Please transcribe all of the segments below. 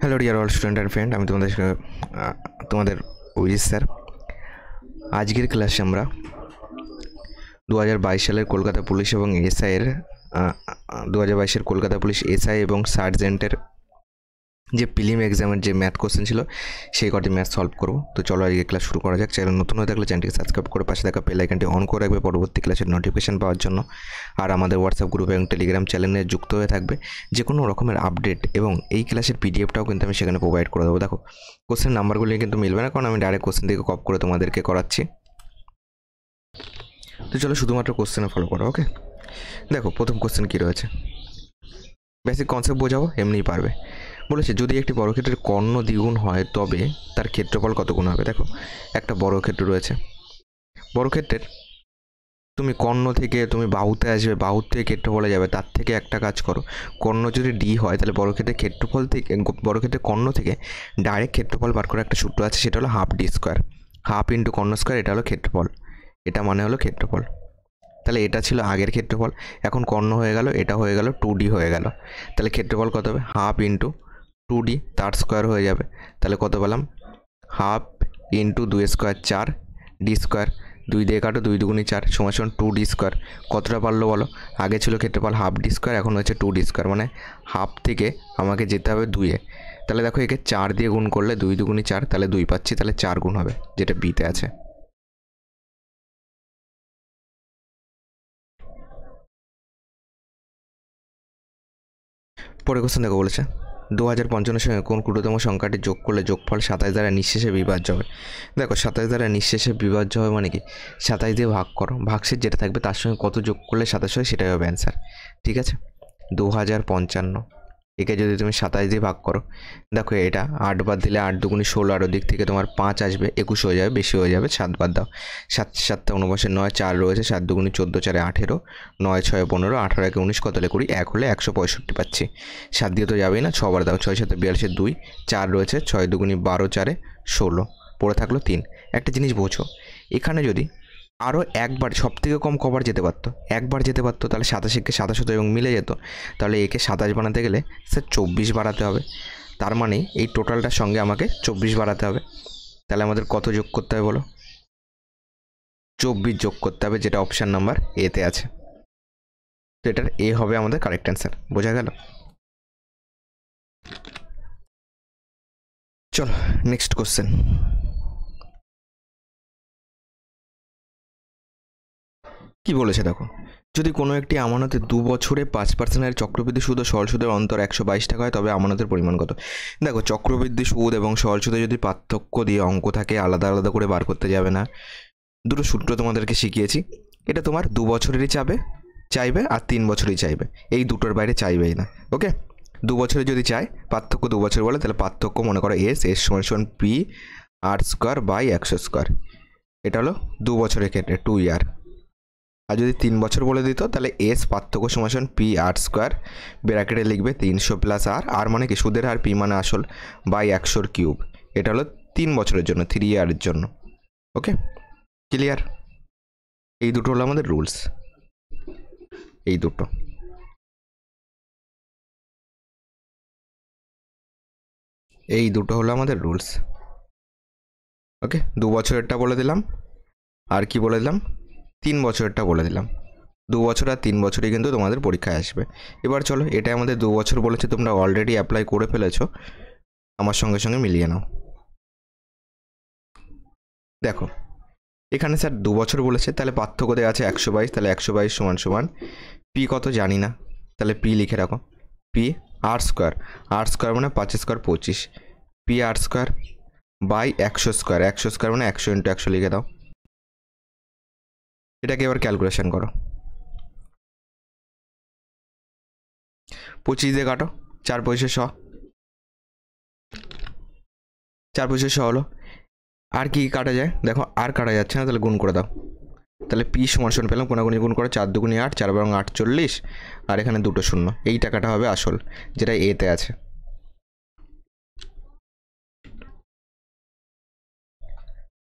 Hello dear all student and friend, আমি তোমাদের Abhijit sir. আজকের ক্লাসে আমরা 2022 সালের কলকাতা পুলিশ এবং এসআইয়ের 2022-এর কলকাতা পুলিশ এসআই এবং সার্জেন্টের যে প্রিলিম এক্সামের যে ম্যাথ কোশ্চেন ছিল সেই কটি ম্যাথ সলভ করবো। তো চলো আজকে ক্লাস শুরু করা যাক। চ্যানেল নতুন হয়ে থাকলে চ্যানেলটিকে সাবস্ক্রাইব করে পাশে থাকা বেল আইকনটি অন করে রাখবে পরবর্তী ক্লাসের নোটিফিকেশন পাওয়ার জন্য। আর আমাদের হোয়াটসঅ্যাপ গ্রুপ এবং টেলিগ্রাম চ্যানেলে যুক্ত হয়ে থাকবে। যে কোনো রকমের আপডেট এবং এই ক্লাসের পিডিএফটাও কিন্তু আমি সেখানে প্রোভাইড করে দেবো। দেখো কোশ্চেন নাম্বারগুলি কিন্তু মিলবে না, কারণ আমি ডাইরেক্ট কোশ্চেন থেকে কপি করে তোমাদেরকে করাচ্ছি। তো চলো শুধুমাত্র কোশ্চেনে ফলো করো। ওকে, দেখো প্রথম কোশ্চেন কী রয়েছে, বেসিক কনসেপ্ট বোঝাবো, এমনিই পারবে। বলেছে যদি একটি বর্গক্ষেত্রের কর্ণ দ্বিগুণ হয় তবে তার ক্ষেত্রফল কত গুণ হবে। দেখো একটা বর্গক্ষেত্র রয়েছে, বর্গক্ষেত্রের তুমি কর্ণ থেকে তুমি বাহুতে আসবে, বাহুর থেকে ক্ষেত্রফলে যাবে। তার থেকে একটা কাজ করো, কর্ণ যদি ডি হয় তাহলে বর্গক্ষেত্রের ক্ষেত্রফল থেকে বর্গক্ষেত্রের কর্ণ থেকে ডাইরেক্ট ক্ষেত্রফল বার করার একটা সূত্র আছে, সেটা হলো half D square, half into কর্ণ স্কোয়ার। এটা হলো ক্ষেত্রফল, এটা মানে হলো ক্ষেত্রফল। তাহলে এটা ছিল আগের ক্ষেত্রফল, এখন কর্ণ হয়ে গেল, এটা হয়ে গেল 2D হয়ে গেল। তাহলে ক্ষেত্রফল কত হবে, হাফ ইন্টু 2D, তার স্কোয়ার হয়ে যাবে। তাহলে কত পেলাম, half into 2 square 4 D square, 2 দিয়ে কাটো, 2 দুগুণি 4 সমান 2D স্কোয়ার। কতটা পারলো বলো, আগে ছিল ক্ষেত্রফল হাফ ডি স্কোয়ার, এখন হচ্ছে 2D স্কোয়ার, মানে হাফ থেকে আমাকে যেতে হবে 2-এ। তাহলে দেখো একে 4 দিয়ে গুণ করলে 2 দুগুণি 4, তাহলে 2 পাচ্ছি, তাহলে 4 গুণ হবে, যেটা বিতে আছে। পরে কোশ্চেন দেখো, বলেছে 2055 সঙ্গে কোন ক্ষুদ্রতম সংখ্যাটি যোগ করলে যোগফল 27 দ্বারা নিঃশেষে বিভাজ্য হবে। দেখো 27 দ্বারা নিঃশেষে বিভাজ্য হবে মানে কি, 27 দিয়ে ভাগ করো, ভাগশেষ যেটা থাকবে তার সঙ্গে কত যোগ করলে 27 হয় সেটাই হবে অ্যান্সার। ঠিক আছে, 2055 একে যদি তুমি 27 দিয়ে ভাগ করো, দেখো এটা 8 বাদ দিলে 8 দুগুণি 16, আর ওদিক থেকে তোমার 5 আসবে, 21 হয়ে যাবে, বেশি হয়ে যাবে, 7 বাদ দাও, 7 7 49, 9 4 রয়েছে, 7 দুগুণি 14, 4 18, 9 6 15, 18 1 19, কত হলে 20, 1 হলে 165 পাচ্ছি। 7 দিয়ে তো যাবেই না, 6 বার দাও, 6 7 42, 2 4 রয়েছে, 6 দুগুণি 12, 4 16, পড়ে থাকলো 3। একটা জিনিস বোঝো, এখানে যদি আরও একবার, সব থেকে কম কবার যেতে পারতো, একবার যেতে পারতো, তাহলে 27কে 27 হতো এবং মিলে যেত। তাহলে একে 27 বানাতে গেলে স্যার 24 বাড়াতে হবে, তার মানে এই টোটালটার সঙ্গে আমাকে 24 বাড়াতে হবে। তাহলে আমাদের কত যোগ করতে হবে বলো, 24 যোগ করতে হবে, যেটা অপশান নাম্বার এতে আছে। তো এটার এ হবে আমাদের কারেক্ট অ্যান্সার। বোঝা গেল? চলো নেক্সট কোশ্চেন। কি বলেছে দেখো, যদি কোনো একটি আমানতে 2 বছরে 5% চক্রবৃদ্ধি সুদ ও সরল সুদের অন্তর 122 টাকা হয় তবে আমানতের পরিমাণ কত। দেখো চক্রবৃদ্ধি সুদ এবং সরল সুদে যদি পার্থক্য দিয়ে অঙ্ক থাকে আলাদা আলাদা করে বার করতে যাবে না। দুটো সূত্র তোমাদেরকে শিখিয়েছি, এটা তোমার 2 বছরেরই চাইবে আর 3 বছরই চাইবে, এই দুটোর বাইরে চাইবেই না। ওকে, 2 বছরে যদি চায়, পার্থক্য 2 বছর বলে, তাহলে পার্থক্য মনে করো এস সমান P R square by 100 square, এটা হলো 2 বছরের ক্ষেত্রে 2 ইয়ার। আর যদি 3 বছর বলে দিত তাহলে এস পার্থক্য সমান পি আর স্কোয়ার, ব্র্যাকেটে লিখবে 300 প্লাস আর মানে কি সুদের হার, পি মানে আসল, বাই 100 কিউব। এটা হলো 3 বছরের জন্য, 3 ইয়ারের জন্য। ওকে, ক্লিয়ার? এই দুটো হলো আমাদের রুলস, এই দুটো। এই দুটো হলো আমাদের রুলস। ওকে, 2 বছরেরটা বলে দিলাম, আর কি বলে দিলাম, 3 বছরেরটা বলে দিলাম। 2 বছর আর 3 বছরই কিন্তু তোমাদের পরীক্ষায় আসবে। এবার চলো, এটা আমাদের 2 বছর বলেছে, তোমরা অলরেডি অ্যাপ্লাই করে ফেলেছো, আমার সঙ্গে সঙ্গে মিলিয়ে নাও। দেখো এখানে স্যার 2 বছর বলেছে, তাহলে পার্থক্য দেওয়া আছে 122, তাহলে 122 সমান পি কত জানি না, তাহলে পি লিখে রাখো, P R square, R square মানে 5 square 25, P R square by 100 square, 100 square মানে 100 ইন্টু 100 লিখে দাও। এটাকে এবার ক্যালকুলেশন করো, 25 দিয়ে কাটো, 4 পয়সা 100, 4 পয়সা 100 হলো। আর কি কাটা যায় দেখো, আর কাটা যাচ্ছে না, তাহলে গুণ করে দাও। তাহলে পি সমান পেলাম, কোনাগুনি গুণ করে, 4 দুগুণি 8, 4 বারং 48, আর এখানে দুটো শূন্য, এই টাকাটা হবে আসল, যেটা এতে আছে।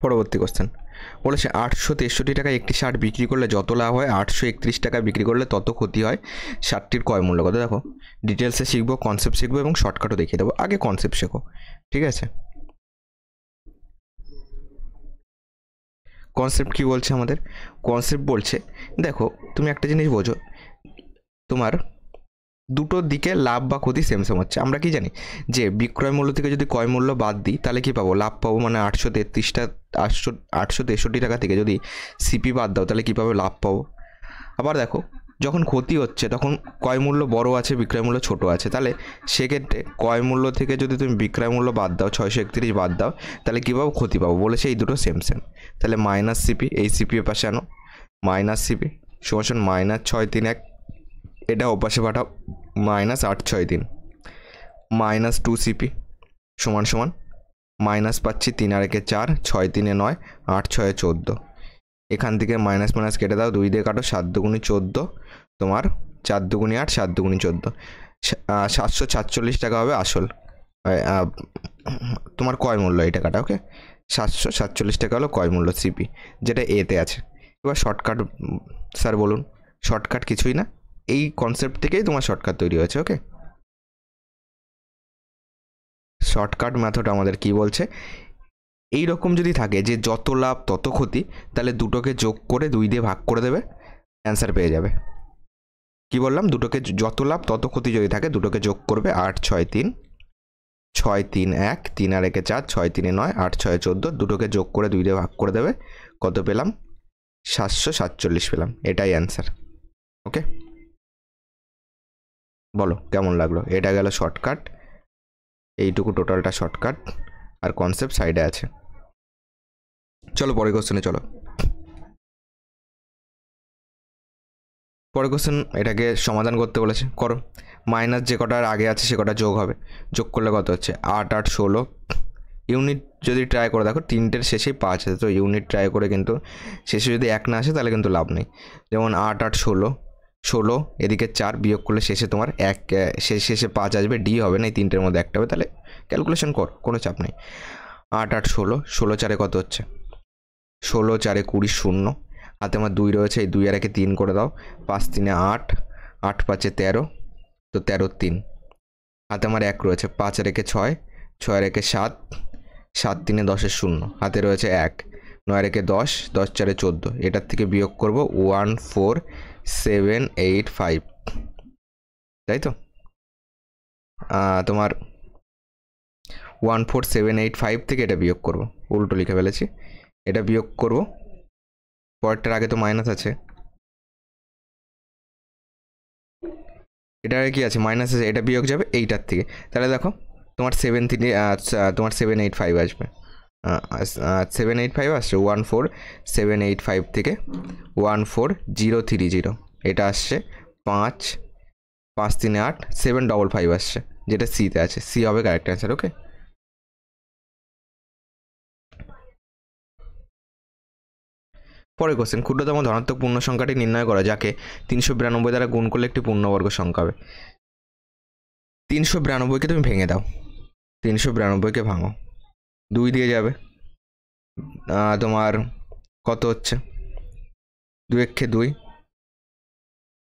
পরবর্তী কোশ্চেন, বলেছে 863 টাকায় একটি শার্ট বিক্রি করলে যত লাভ হয় 831 টাকায় বিক্রি করলে তত ক্ষতি হয়। শার্টটির ক্রয় মূল্য কত? দেখো ডিটেলসে শিখবো, কনসেপ্ট শিখবো এবং শর্টকাটও দেখিয়ে দেবো। আগে কনসেপ্ট শেখো, ঠিক আছে? কনসেপ্ট কি বলছে আমাদের? কনসেপ্ট বলছে দেখো তুমি একটা জিনিস বোঝো, তোমার দুটো দিকে লাভ বা ক্ষতি সেম সেম হচ্ছে। আমরা কি জানি যে বিক্রয় মূল্য থেকে যদি ক্রয় মূল্য বাদ দিই তাহলে কি পাবো? লাভ পাবো। মানে 863 টাকা থেকে যদি সিপি বাদ দাও তাহলে কী পাবো? লাভ পাবো। আবার দেখো যখন ক্ষতি হচ্ছে তখন ক্রয় মূল্য বড় আছে, বিক্রয় মূল্য ছোট আছে, তাহলে সেক্ষেত্রে ক্রয় মূল্য থেকে যদি তুমি বিক্রয় মূল্য বাদ দাও, 631 বাদ দাও, তাহলে কী পাবো? ক্ষতি পাবো। বলেছে এই দুটো সেম সেম। তাহলে মাইনাস সিপি, এই সিপি এর পাশে আনো, মাইনাস সিপি সমান মাইনাস 631, এটা ওপাশে পাঠাও, মাইনাস 863, মাইনাস 2 সিপি সমান সমান মাইনাস পাচ্ছি 3 আর 1 4, 6 3 9, 8 6 14। এখান থেকে মাইনাস মাইনাস কেটে দাও, 2 দিয়ে কাটো, 7 দুগুণি 14, তোমার 4 দুগুণি 8, 7 দুগুণি 14, 746 টাকা হবে আসল তোমার ক্রয় মূল্য, এই টাকাটা। ওকে, 747 টাকা হলো ক্রয় মূল্য সিপি, যেটা এতে আছে। এবার শর্টকাট স্যার বলুন। শর্টকাট কিছুই না, এই কনসেপ্ট থেকেই তোমার শর্টকাট তৈরি হয়েছে। ওকে, শর্টকাট মেথড আমাদের কি বলছে? এই রকম যদি থাকে যে যত লাভ তত ক্ষতি, তাহলে দুটোকে যোগ করে 2 দিয়ে ভাগ করে দেবে, অ্যান্সার পেয়ে যাবে। কি বললাম? দুটোকে যত লাভ তত ক্ষতি যদি থাকে দুটোকে যোগ করবে, 8 6 3, 6 3 1, 3 আর 1 4, 6 3 9, 8 6 14, দুটোকে যোগ করে 2 দিয়ে ভাগ করে দেবে, কত পেলাম? 747 পেলাম। এটাই অ্যান্সার। ওকে, বলো কেমন লাগলো? এটা গেল শর্টকাট, এইটুকু টোটালটা শর্টকাট, আর কনসেপ্ট সাইডে আছে। চলো পরের কোশ্চেনে চলো। পরের কোশ্চেন, এটাকে সমাধান করতে বলেছে, করো। মাইনাস যে কটার আগে আছে সে কটা যোগ হবে, যোগ করলে কত হচ্ছে? 8 8 16। ইউনিট যদি ট্রাই করে দেখো, 3টের শেষেই 5 আছে, তো ইউনিট ট্রাই করে কিন্তু শেষে যদি 1 না আসে তাহলে কিন্তু লাভ নেই। যেমন 8 8 16, 16 এদিকে 4 বিয়োগ করলে শেষে তোমার 1, শেষে 5 আসবে, ডি হবে না, এই 3টের মধ্যে একটা হবে। তাহলে ক্যালকুলেশন কর, কোনো চাপ নেই। 8 8 16, 16 4 কত হচ্ছে? 16 4 20 0, হাতে আমার 2 রয়েছে, এই 2 আর 1 3 করে দাও, 5 3 8, 8 5 13, তো 13 3, হাতে আমার 1 রয়েছে, 5 আর 1 6, 6 আর 1 7, 7 3 10 0, হাতে রয়েছে 1, 9 আর 1 10, 10 4 14, এটার থেকে বিয়োগ করব 1 4 7 8 5, তাই তো? তোমার 1 4 7 8 5 থেকে এটা বিয়োগ করব, উল্টো লিখে ফেলেছি, এটা বিয়োগ করব, পরেরটার আগে তো মাইনাস আছে, এটা কি আছে? মাইনাস আছে, এটা বিয়োগ যাবে এইটার থেকে। তাহলে দেখো তোমার 7 3, তোমার 7 8 5 আসবে, 7 8 5 আসছে, 1 4 7 8 5 থেকে 1 4 0 3 0, এটা আসছে 5 5 3 8 7 5 5 আসছে, যেটা সিতে আছে, সি হবে কারেক্ট অ্যান্সার। ওকে, পরের কোশ্চেন, ক্ষুদ্রতম ধনাত্মক পূর্ণ সংখ্যাটি নির্ণয় করা যাকে 392 দ্বারা গুণ করলে একটি পূর্ণবর্গ সংখ্যা হবে। 392কে তুমি ভেঙে দাও, 392কে ভাঙো, 2 দিয়ে যাবে, তোমার কত হচ্ছে? 2 1 2,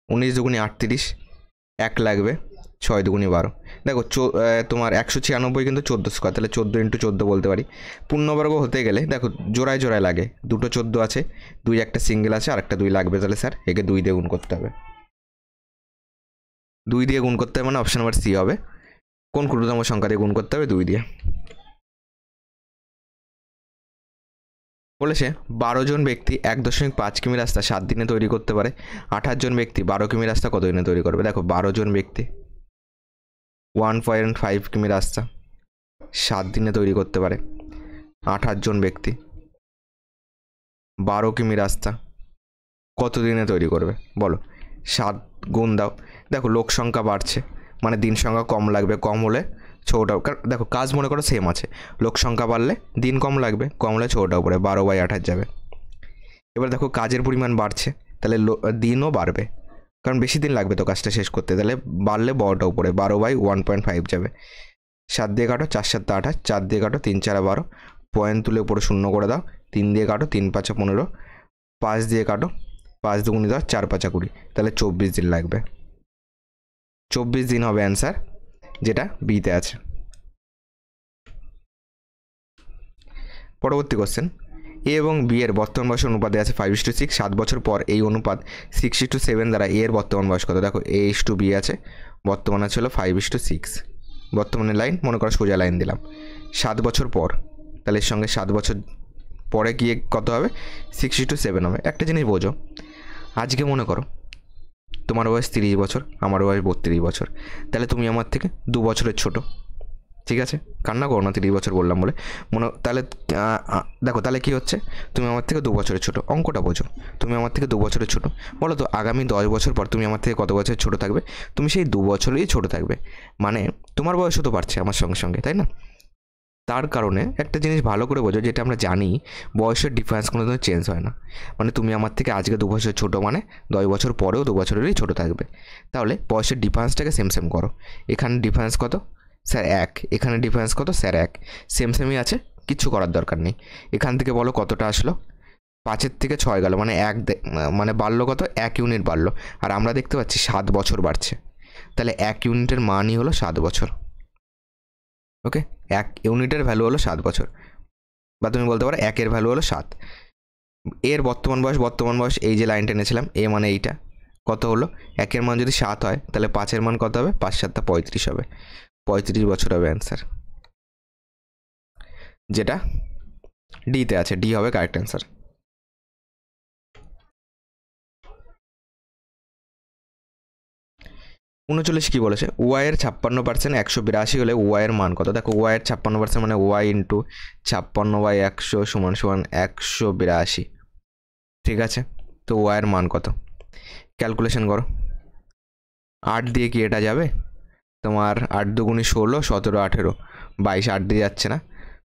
19 দুগুণি 38, 1 লাগবে, 6 দুগুণি 12। দেখো তোমার 196 কিন্তু 14 স্কোয়ার, তাহলে 14 × 14 বলতে পারি। পূর্ণবর্গ হতে গেলে দেখো জোড়ায় জোড়ায় লাগে, দুটো 14 আছে, 2 একটা সিঙ্গেল আছে, আর একটা 2 লাগবে, তাহলে স্যার একে 2 দিয়ে গুণ করতে হবে, 2 দিয়ে গুণ করতে হবে, মানে অপশন নাম্বার সি হবে। কোন ক্ষুদ্রতম সংখ্যা দিয়ে গুণ করতে হবে? 2 দিয়ে। বলেছে 12 জন ব্যক্তি 1.5 কিমি রাস্তা 7 দিনে তৈরি করতে পারে, 28 জন ব্যক্তি 12 কিমি রাস্তা কত দিনে তৈরি করবে? দেখো 12 জন ব্যক্তি 1.5 কিমি রাস্তা 7 দিনে তৈরি করতে পারে, 28 জন ব্যক্তি 12 কিমি রাস্তা কত দিনে তৈরি করবে বলো? 7 গুণ দাও, দেখো লোক সংখ্যা বাড়ছে মানে দিন সংখ্যা কম লাগবে, কম হলে ছোটো, দেখো কাজ মনে করো সেম আছে, লোক সংখ্যা বাড়লে দিন কম লাগবে, কম হলে ছোটোটা উপরে 12/28 যাবে। এবার দেখো কাজের পরিমাণ বাড়ছে, তাহলে দিনও বাড়বে, কারণ বেশি দিন লাগবে তো কাজটা শেষ করতে, তাহলে বাড়লে বড়টা উপরে 12/1.5 যাবে। 7 দিয়ে কাটো, 4 7 28, 4 দিয়ে কাটো, 3 4 12, পয়েন্ট তুলে উপরে 0 করে দাও, 3 দিয়ে কাটো, 3 5 15, 5 দিয়ে কাটো, 5 দুগুণে 10, 4 5 20, তাহলে 24 দিন লাগবে। 24 দিন হবে অ্যান্সার, যেটা বিতে আছে। পরবর্তী কোশ্চেন, এ এবং বি এর বর্তমান বয়সের অনুপাতে আছে 5:6। 7 বছর পর এই অনুপাত 6:7 দ্বারা এ এর বর্তমান বয়স কত? দেখো a:b আছে, বর্তমান আছে হলো 5:6, বর্তমানের লাইন মনে করো সোজা লাইন দিলাম। 7 বছর পর, তাহলে এর সঙ্গে 7 বছর পরে গিয়ে কত হবে? 6:7 হবে। একটা জিনিস বোঝো, আজকে মনে করো তোমার বয়স 30 বছর, আমার বয়স 32 বছর, তাহলে তুমি আমার থেকে 2 বছরের ছোট, ঠিক আছে? কান্না করো না 30 বছর বললাম বলে, তাহলে দেখো তাহলে কী হচ্ছে, তুমি আমার থেকে 2 বছরের ছোটো, অঙ্কটা বোঝো, তুমি আমার থেকে 2 বছরের ছোটো, বলো তো আগামী 10 বছর পর তুমি আমার থেকে কত বছর ছোটো থাকবে? তুমি সেই 2 বছরেই ছোটো থাকবে, মানে তোমার বয়সও তো বাড়ছে আমার সঙ্গে সঙ্গে, তাই না? তার কারণে একটা জিনিস ভালো করে বোঝো, যেটা আমরা জানি, বয়সের ডিফারেন্স কোনো দিন চেঞ্জ হয় না। মানে তুমি আমার থেকে আজকে 2 বছর ছোটো, মানে 10 বছর পরেও 2 বছরেরই ছোটো থাকবে। তাহলে বয়সের ডিফারেন্সটাকে সেম সেম করো। এখানে ডিফারেন্স কত? স্যার 1। এখানে ডিফারেন্স কত? স্যার 1। সেম সেমই আছে, কিচ্ছু করার দরকার নেই। এখান থেকে বলো কতটা আসলো? 5-এর থেকে 6 গেল, মানে মানে বাড়লো কত? 1 ইউনিট বাড়লো। আর আমরা দেখতে পাচ্ছি 7 বছর বাড়ছে, তাহলে 1 ইউনিটের মানই হলো 7 বছর। ওকে, 1 ইউনিটের ভ্যালু হলো 7 বছর, বা তুমি বলতে পারো 1 এর ভ্যালু হলো 7। এর বর্তমান বয়স এই যে লাইনটা এনেছিলাম, এ মানে এইটা, কত হলো? 1 এর মান যদি 7 হয়, তাহলে 5 এর মান কত হবে? 5 7 35 হবে, 35 বছর হবে অ্যান্সার, যেটা ডিতে আছে। ডি হবে কারেক্ট অ্যান্সার। উনচল্লিশ কি বলেছে? ওয়াইয়ের 56% 182 হলে ওয়াইয়ের মান কত? দেখো ওয়াইয়ের 56% মানে ওয়াই ইন্টু 56/100 সমান 182, ঠিক আছে? তো ওয়াইয়ের মান কত? ক্যালকুলেশন করো। 8 দিয়ে কি এটা যাবে? তোমার 8 দুগুণে 16, 17 18 22, 8 দিয়ে যাচ্ছে না,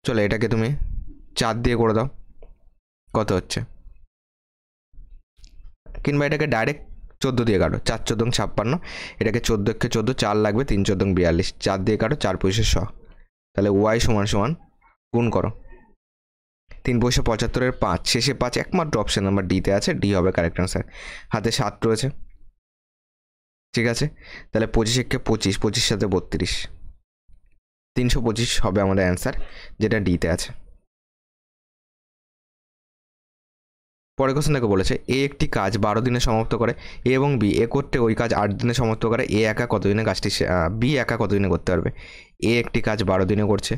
চলো এটাকে তুমি 4 দিয়ে করে দাও, কত হচ্ছে? কিংবা এটাকে ডাইরেক্ট 14 দিয়ে কাটো, 4 14 56, এটাকে 14 কে 14, 4 লাগবে, 3 14 42, 4 দিয়ে কাটো, 4 পয়সা 100, তাহলে ওয়াই সমান সমান গুণ করো, 3 পয়সা 75-এর 5, শেষে 5, একমাত্র অপশন নাম্বার ডিতে আছে, ডি হবে কারেক্ট অ্যান্সার। হাতে 7 রয়েছে, ঠিক আছে? তাহলে 25 কে 25, 25 সাথে 32, 325 হবে আমাদের অ্যান্সার, যেটা ডিতে আছে। পরের কোশ্চেনটাকে বলেছে, এ একটি কাজ 12 দিনে সমাপ্ত করে, এ এবং বি এ করতে ওই কাজ 8 দিনে সমাপ্ত করে, এ একা কতদিনে কাজটি বি একা কতদিনে করতে পারবে? এ একটি কাজ 12 দিনে করছে,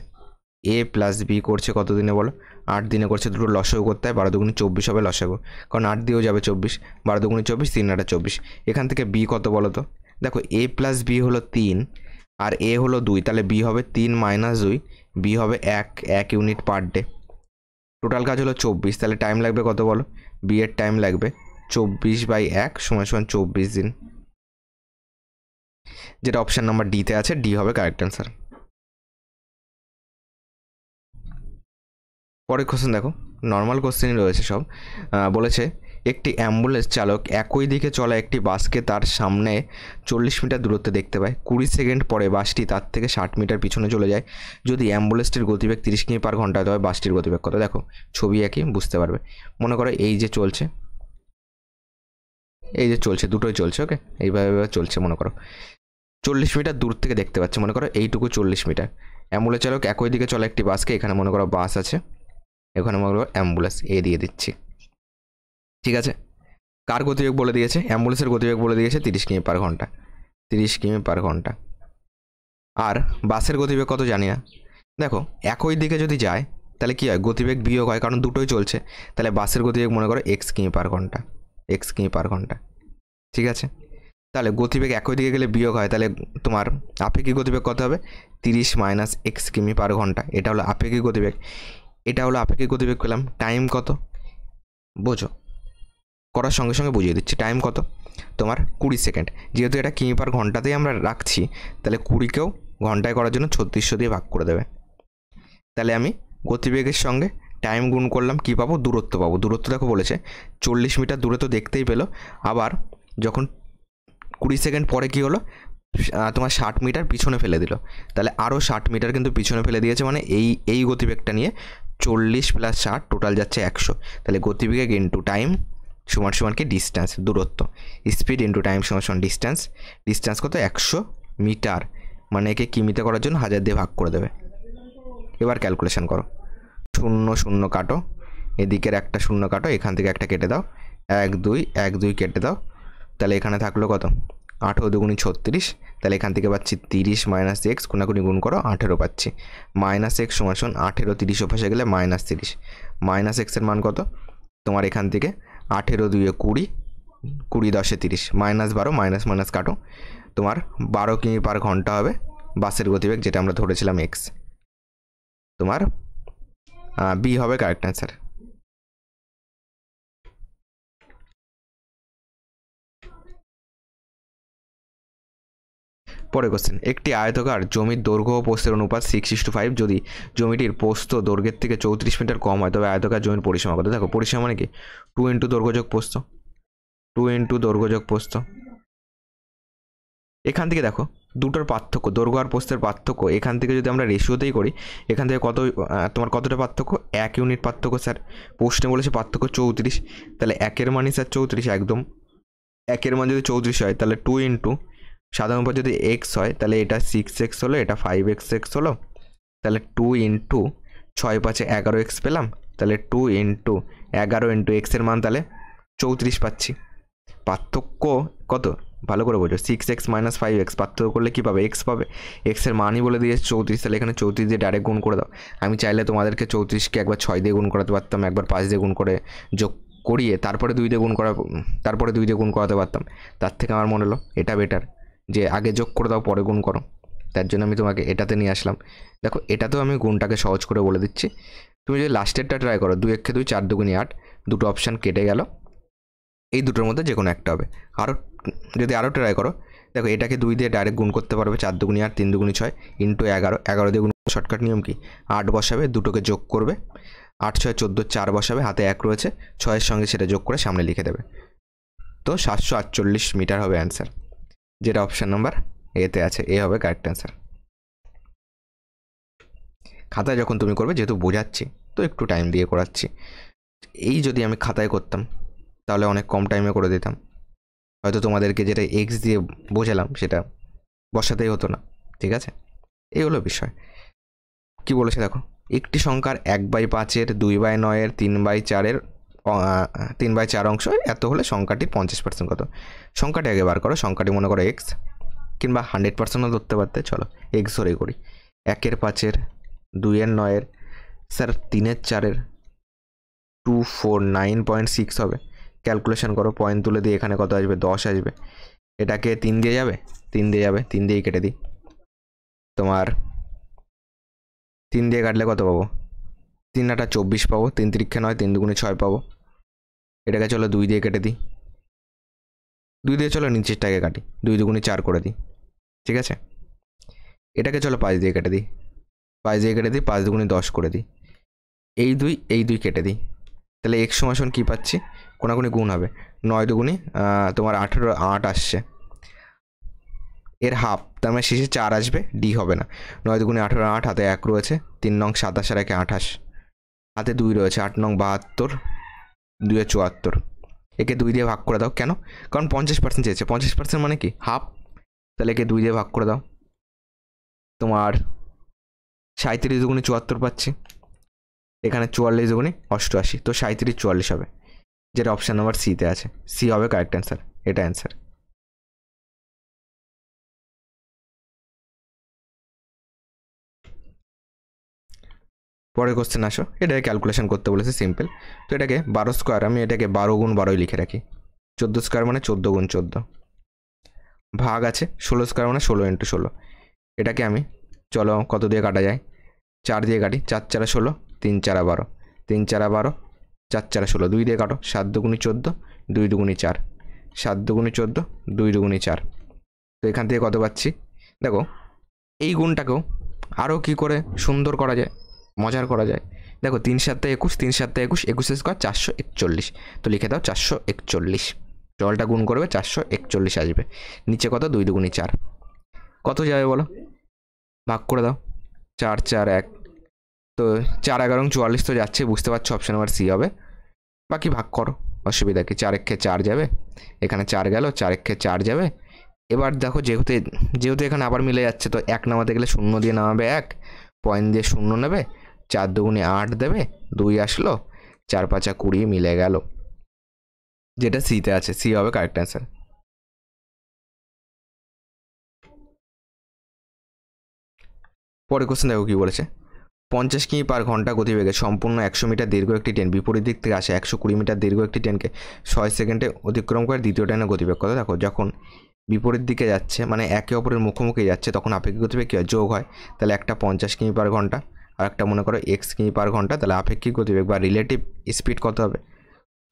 এ প্লাস বি করছে কত দিনে বলো? 8 দিনে করছে। দুটো লসাগু করতে হয়, 12 দুগুণে 24 হবে লসাগু, কারণ 8 দিয়েও যাবে 24, 12 দুগুণে 24, 3 8 24। এখান থেকে বি কত বলো তো? দেখো এ প্লাস বি হলো 3 আর এ হলো 2, তাহলে বি হবে 3 - 2, বি হবে 1 ইউনিট পার ডে। টোটাল কাজ হলো 24, তাহলে টাইম লাগবে কত বলো? বি এর টাইম লাগবে 24/1 সমান 24 দিন, যেটা অপশন নাম্বার ডিতে আছে, ডি হবে কারেক্ট অ্যান্সার। পরের কোশ্চেন দেখো, নর্মাল কোশ্চেনই রয়েছে সব। বলেছে একটি অ্যাম্বুলেন্স চালক একই দিকে চলা একটি বাসকে তার সামনে 40 মিটার দূরত্বে দেখতে পায়। 20 সেকেন্ড পরে বাসটি তার থেকে 60 মিটার পিছনে চলে যায়। যদি অ্যাম্বুলেন্সটির গতিবেগ 30 কিমি পার ঘন্টা, তবে বাসটির গতিবেগ কত? দেখো ছবি একই, বুঝতে পারবে। মনে করো এই যে চলছে, দুটোই চলছে, ওকে, এইভাবে চলছে। মনে করো 40 মিটার দূর থেকে দেখতে পাচ্ছে, মনে করো এইটুকু 40 মিটার। অ্যাম্বুলেন্স চালক একই দিকে চলা একটি বাসকে, এখানে মনে করো বাস আছে, এখানে মনে করো অ্যাম্বুলেন্স, এ দিয়ে দিচ্ছি, ঠিক আছে? কার গতিবেগ বলে দিয়েছে? অ্যাম্বুলেন্সের গতিবেগ বলে দিয়েছে 30 কিমি পার ঘন্টা, 30 কিমি পার ঘন্টা। আর বাসের গতিবেগ কত জানি না। দেখো একই দিকে যদি যায় তাহলে কি হয়? গতিবেগ বিয়োগ হয়, কারণ দুটোই চলছে। তাহলে বাসের গতিবেগ মনে করো x কিমি পার ঘন্টা, x কিমি পার ঘন্টা, ঠিক আছে? তাহলে গতিবেগ একই দিকে গেলে বিয়োগ হয়, তাহলে তোমার আপেক্ষিক গতিবেগ কত হবে? 30 - x কিমি পার ঘন্টা, এটা হলো আপেক্ষিক গতিবেগ, এটা হলো আপেক্ষিক গতিবেগ পেলাম। টাইম কত বোঝো, করার সঙ্গে সঙ্গে বুঝিয়ে দিচ্ছি। টাইম কত? তোমার 20 সেকেন্ড। যেহেতু এটা কিমি পার ঘন্টাতেই আমরা রাখছি, তাহলে 20কেও ঘন্টায় করার জন্য 3600 দিয়ে ভাগ করে দেবে। তাহলে আমি গতিবেগের সঙ্গে টাইম গুণ করলাম, কি পাবো? দূরত্ব পাবো। দূরত্ব দেখো বলেছে 40 মিটার দূরে তো দেখতেই পেলো, আবার যখন 20 সেকেন্ড পরে কি হলো? তোমার 60 মিটার পিছনে ফেলে দিল, তাহলে আরও 60 মিটার কিন্তু পিছনে ফেলে দিয়েছে, মানে এই গতিবেগটা নিয়ে 40 প্লাস 60 টোটাল যাচ্ছে 100। তাহলে গতিবেগ ইন্টু টাইম সমান সমান কি ডিস্টেন্স, দূরত্ব। স্পিড ইন্টু টাইম সমান সমান ডিস্টেন্স। ডিস্টেন্স কত? 100 মিটার। মানে একে কিমিতে করার জন্য 1000 দিয়ে ভাগ করে দেবে। এবার ক্যালকুলেশন করো। 0 0 কাটো, এদিকের একটা 0 কাটো, এখান থেকে একটা কেটে দাও। 1 2 1 2 কেটে দাও। তাহলে এখানে থাকলো কত? 18 দুগুণি 36। তাহলে এখান থেকে পাচ্ছি 30 মাইনাস এক্স, কোনাকুনি গুণ করো, 18 পাচ্ছি। মাইনাস এক্স সমান সমান 18, 30 পাশে গেলে মাইনাস 30। মাইনাস এক্সের মান কত? তোমার এখান থেকে 18 2 20, 20 10 30, মাইনাস 12, মাইনাস মাইনাস কাটো। তোমার 12 কিমি পার ঘন্টা হবে বাসের গতিবেগ, যেটা আমরা ধরেছিলাম এক্স। তোমার বি হবে কারেক্ট অ্যান্সার। পরে কোশ্চেন, একটি আয়তকার জমির দৈর্ঘ্য ও প্রস্থের অনুপাত 6:5। যদি জমিটির প্রস্থ দৈর্ঘ্যের থেকে 34 মিটার কম হয় তবে আয়তকার জমির পরিসীমা কত? দেখো পরিসীমা মানে কি? 2 ইন্টু দৈর্ঘ্য যোগ প্রস্থ, 2 ইন্টু দৈর্ঘ্য যোগ প্রস্থ। এখান থেকে দেখো দুটোর পার্থক্য, দৈর্ঘ্য আর প্রস্থের পার্থক্য, এখান থেকে যদি আমরা রেশিওতেই করি, এখান থেকে কত তোমার কতটা পার্থক্য? 1 ইউনিট পার্থক্য স্যার। প্রশ্নে বলেছে পার্থক্য 34, তাহলে 1-এর মানই স্যার 34 একদম। 1-এর মান যদি 34 হয় তাহলে 2 ইন্টু সাধারণ পদ যদি এক্স হয় তাহলে এটা 6x হলো, এটা 5x হলো। তাহলে 2 ইন্টু 6 5 11x পেলাম। তাহলে 2 ইন্টু 11 ইন্টু এক্সের মান তাহলে 34 পাচ্ছি। পার্থক্য কত? ভালো করে বোঝো, 6x মাইনাস 5x পার্থক্য করলে কী পাবে? এক্স পাবে। এক্সের মানই বলে দিয়েছে 34, তাহলে এখানে 34 দিয়ে ডাইরেক্ট গুণ করে দাও। আমি চাইলে তোমাদেরকে 34কে একবার 6 দিয়ে গুণ করাতে পারতাম, একবার 5 দিয়ে গুণ করে যোগ করিয়ে তারপরে 2 দিয়ে গুণ করাতে পারতাম। তার থেকে আমার মনে হলো এটা বেটার, যে আগে যোগ করে দাও পরে গুণ করো। তার জন্য আমি তোমাকে এটাতে নিয়ে আসলাম। দেখো এটাতেও আমি গুণটাকে সহজ করে বলে দিচ্ছি। তুমি যদি লাস্টেরটা ট্রাই করো, 2 1 2 4 2 8, দুটো অপশান কেটে গেল, এই দুটোর মধ্যে যে কোনো একটা হবে। আরও ট্রাই করো, দেখো এটাকে 2 দিয়ে ডাইরেক্ট গুণ করতে পারবে, 4 2 8 3 2 6 ইন্টু 11, 11 দিয়ে গুণ। শর্টকাট নিয়ম কি? 8 বসাবে, দুটোকে যোগ করবে, 8 6 14, 4 বসাবে, হাতে 1 রয়েছে, 6-এর সঙ্গে সেটা যোগ করে সামনে লিখে দেবে। তো 748 মিটার হবে অ্যান্সার, যেটা অপশান নাম্বার এতে আছে। এ হবে কারেক্ট অ্যান্সার। খাতায় যখন তুমি করবে, যেহেতু বোঝাচ্ছি তো একটু টাইম দিয়ে করাচ্ছি। এই যদি আমি খাতায় করতাম তাহলে অনেক কম টাইমে করে দিতাম, হয়তো তোমাদেরকে যেটা এক্স দিয়ে বোঝালাম সেটা বসাতেই হতো না। ঠিক আছে, এই হলো বিষয়। কি বলেছে দেখো, একটি সংখ্যার 1/5, 2/9, 3/4, 3/4 অংশ এত হলে সংখ্যাটির 50% কত? সংখ্যাটি আগে বার করো। সংখ্যাটি মনে করো এক্স, কিংবা 100%ও ধরতে পারতে, চলো এক্স ধরেই করি। 1/5, 2/9, স্যার 3/4, 249.6 হবে। ক্যালকুলেশন করো, পয়েন্ট তুলে দিয়ে এখানে কত আসবে? 10 আসবে। এটাকে 3 দিয়ে যাবে, 3 দিয়ে যাবে, 3 দিয়েই কেটে দিই। তোমার 3 দিয়ে কাটলে কত পাবো? 3 8 24 পাবো। 3 3 9, 3 2 6 পাবো। এটাকে চলো 2 দিয়ে কেটে দিই। 2 দিয়ে চলো নিচেরটাকে কাটি, 2 2 4 করে দিই। ঠিক আছে, এটাকে চলো 5 দিয়ে কেটে দিই, 5 দিয়ে কেটে দিই, 5 2 10 করে দিই। এই 2 কেটে দিই। তাহলে এক্স সমান কী পাচ্ছি? কোনাকুনি গুণ হবে, 9 2 তোমার 18, 8 আসছে, এর হাফ, তার মানে শেষে 4 আসবে, ডি হবে না। 9 2 18, 8, হাতে 1 রয়েছে, 3 নং 27 আর 1 28, হাতে 2 রয়েছে, 8 নং 72, 2 74। একে 2 দিয়ে ভাগ করে দাও। কেন? কারণ 50% চেয়েছে। 50% মানে কি? হাফ। তাহলে একে 2 দিয়ে ভাগ করে দাও। তোমার 37 2 74 পাচ্ছি, এখানে 44 2 88, তো 37 44 হবে, যেটা অপশান নাম্বার সিতে আছে। সি হবে কারেক্ট অ্যান্সার, এটা অ্যান্সার। পরের কোশ্চেন আসো, এটাকে ক্যালকুলেশন করতে বলেছে, সিম্পল। তো এটাকে 12 স্কোয়ার, আমি এটাকে 12 গুণ 12 লিখে রাখি। 14 স্কোয়ার মানে 14 গুণ 14, ভাগ আছে 16 স্কোয়ার মানে 16 ইন্টু 16। এটাকে আমি চলো কত দিয়ে কাটা যায়? 4 দিয়ে কাটি, 4 4 16, 3 4 12, 3 4 12, 4 4 16, 2 দিয়ে কাটো, 7 2 14, 2 2 4, 7 2 14, 2 2 4। তো এখান থেকে কত পাচ্ছি? দেখো এই গুণটাকেও আরও কী করে সুন্দর করা যায়, মজার করা যায়। দেখো 3 7 21, 3 7 21, 21 স্কোয়ার 441, তো লিখে দাও 441। জলটা গুণ করবে, 441 আসবে। নিচে কত? 2 2 4, কত যাবে বলো? ভাগ করে দাও, 4 4 1, তো 4 11 44 তো যাচ্ছে, বুঝতে পারছো অপশন নাম্বার সি হবে। বাকি ভাগ করো, অসুবিধা কি, 4 একে 4 যাবে, এখানে 4 গেল, 4 একে 4 যাবে। এবার দেখো যেহেতু এখানে আবার মিলে যাচ্ছে, তো 1 নামাতে গেলে 0 দিয়ে নামাবে, 1 পয়েন্ট দিয়ে 0 নেবে, 4 দুগুণে 8 দেবে, 2 আসলো, 4 5 20 মিলে গেল, যেটা সিতে আছে। সি হবে কারেক্ট অ্যান্সার। পরে কোশ্চেন দেখো কি বলেছে। 50 কিমি পার ঘন্টা গতিবেগে সম্পূর্ণ 100 মিটার দীর্ঘ একটি ট্রেন বিপরীত দিক থেকে আসে 120 মিটার দীর্ঘ একটি ট্রেনকে 6 সেকেন্ডে অতিক্রম করে দ্বিতীয় ট্রেনের গতিবেগ কত? দেখো যখন বিপরীত দিকে যাচ্ছে, মানে একে অপরের মুখোমুখি যাচ্ছে, তখন আপেক্ষিক গতিবেগ কী হয়? যোগ হয়। তাহলে একটা 50 কিমি পার ঘন্টা আর একটা মনে করো x কিমি পার ঘন্টা, তাহলে আপেক্ষিক গতিবেগ বা রিলেটিভ স্পিড কত হবে?